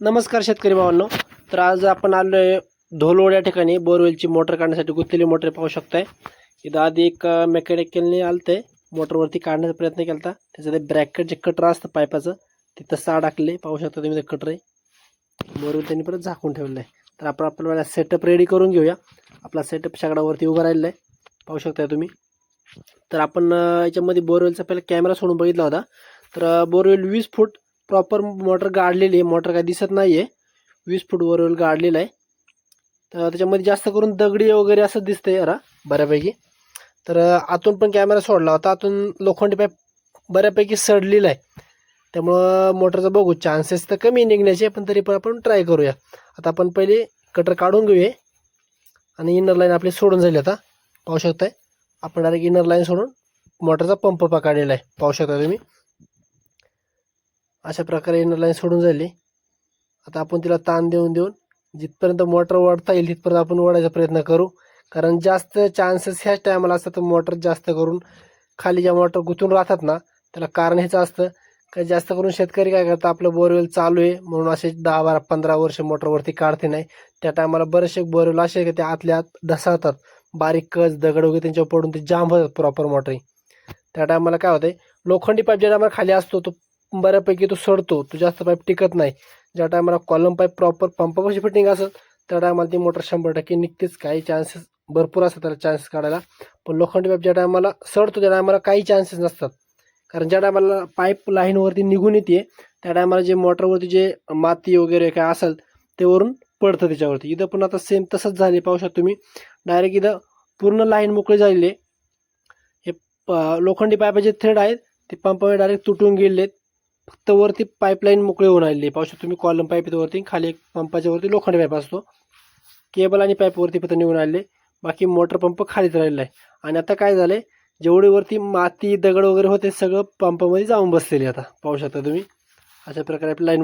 नमस्कार शेतकरी भावांनो. तर आज आपण आलोय धोलोड या ठिकाणी बोरवेलची मोटर काढण्यासाठी गुंतलेली मोटर पाहू शकताय. इथं आधी एक मेकॅनिकलने आलते मोटरवरती काढण्याचा प्रयत्न केला. त्याचं ते ब्रॅकेट जे कटर असतं पाईपाचं तिथं साड टाकले पाहू शकता तुम्ही. ते कटर आहे बोरवेल त्यांनी परत झाकून ठेवलं आहे. तर आपण आपल्याला सेटअप रेडी करून घेऊया. आपला सेटअप शेगडावरती उभा राहिलेला आहे पाहू शकताय तुम्ही. तर आपण याच्यामध्ये बोरवेलचा पहिला कॅमेरा सोडून बघितला होता. तर बोरवेल 20 फूट प्रॉपर मोटर गाडलेली आहे. मोटर काय दिसत नाही आहे, 20 फूट बोरवेल गाडलेला आहे. तर त्याच्यामध्ये जास्त करून दगडी वगैरे असं दिसतंय जरा बऱ्यापैकी. तर आतून पण कॅमेरा सोडला होता, आतून लोखंडी पाईप बऱ्यापैकी सडलेला आहे. त्यामुळं मोटरचं बघू चान्सेस तर कमी निघण्याचे, पण तरी पण आपण ट्राय करूया. आता आपण पहिले कटर काढून घेऊया आणि इनर लाईन आपली सोडून जाईल. आता पाहू शकताय आपण डायरेक्ट इनर लाईन सोडून मोटरचा पंप पकडलेला आहे पाहू शकता तुम्ही. अशा प्रकारे इनर लाईन सोडून झाली. आता आपण तिला ताण देऊन देऊन जिथपर्यंत मोटर ओढता येईल तिथपर्यंत आपण ओढायचा प्रयत्न करू. कारण जास्त चान्सेस ह्याच टायमाला असतात मोटर जास्त करून खाली ज्या मोटर गुंतून राहतात ना, त्याला कारण हेच असतं का जास्त करून शेतकरी काय करतात, आपलं बोरवेल चालू आहे म्हणून असे 10-12-15 वर्ष मोटरवरती काढते नाही. त्या टायमाला बरेचसे बोरवेल असे की ते आतल्या आत ढसाळतात, बारीक कच दगड वगैरे त्यांच्यावर पडून ते जाम होतात प्रॉपर मोटरी. त्या टायमाला काय होतंय, लोखंडी पाईप ज्या टायमाला खाली असतो तो बऱ्यापैकी तो सडतो, तो जास्त पाईप टिकत नाही. ज्या टायमाला कॉलम पाईप प्रॉपर पंपापाशी फिटिंग असेल त्या टायमाला ती मोटर 100% निघतेच. काही चान्सेस भरपूर असतात त्याला चान्सेस काढायला. पण लोखंडी पाईप ज्या टायमाला सडतो त्या टायमाला काही चान्सेस नसतात. कारण ज्या टायमाला पाईप लाईनवरती निघून येते त्या टायमाला जे मोटरवरती जे माती वगैरे काय असेल ते वरून पडतं त्याच्यावरती. इथं पण आता सेम तसंच झाले पाहू शकता तुम्ही. डायरेक्ट इथं पूर्ण लाईन मोकळी झालेली आहे. हे लोखंडी पाईपाचे थ्रेड आहेत ते पंपामध्ये डायरेक्ट तुटून गेलेत. फक्त वरती पाईपलाईन मोकळी होऊन आलेली पाहू शकतो तुम्ही. कॉलम पाईप येतो वरती, खाली एक पंपाच्या वरती लोखंडी पाईप असतो. केबल आणि पाईप वरती फक्त निघून आले, बाकी मोटर पंप खालीच राहिलेला आहे. आणि आता काय झालंय, जेवढी वरती माती दगड वगैरे होते सगळं पंपामध्ये जाऊन बसलेले आता पाहू शकता तुम्ही. अशा प्रकारे आपली लाईन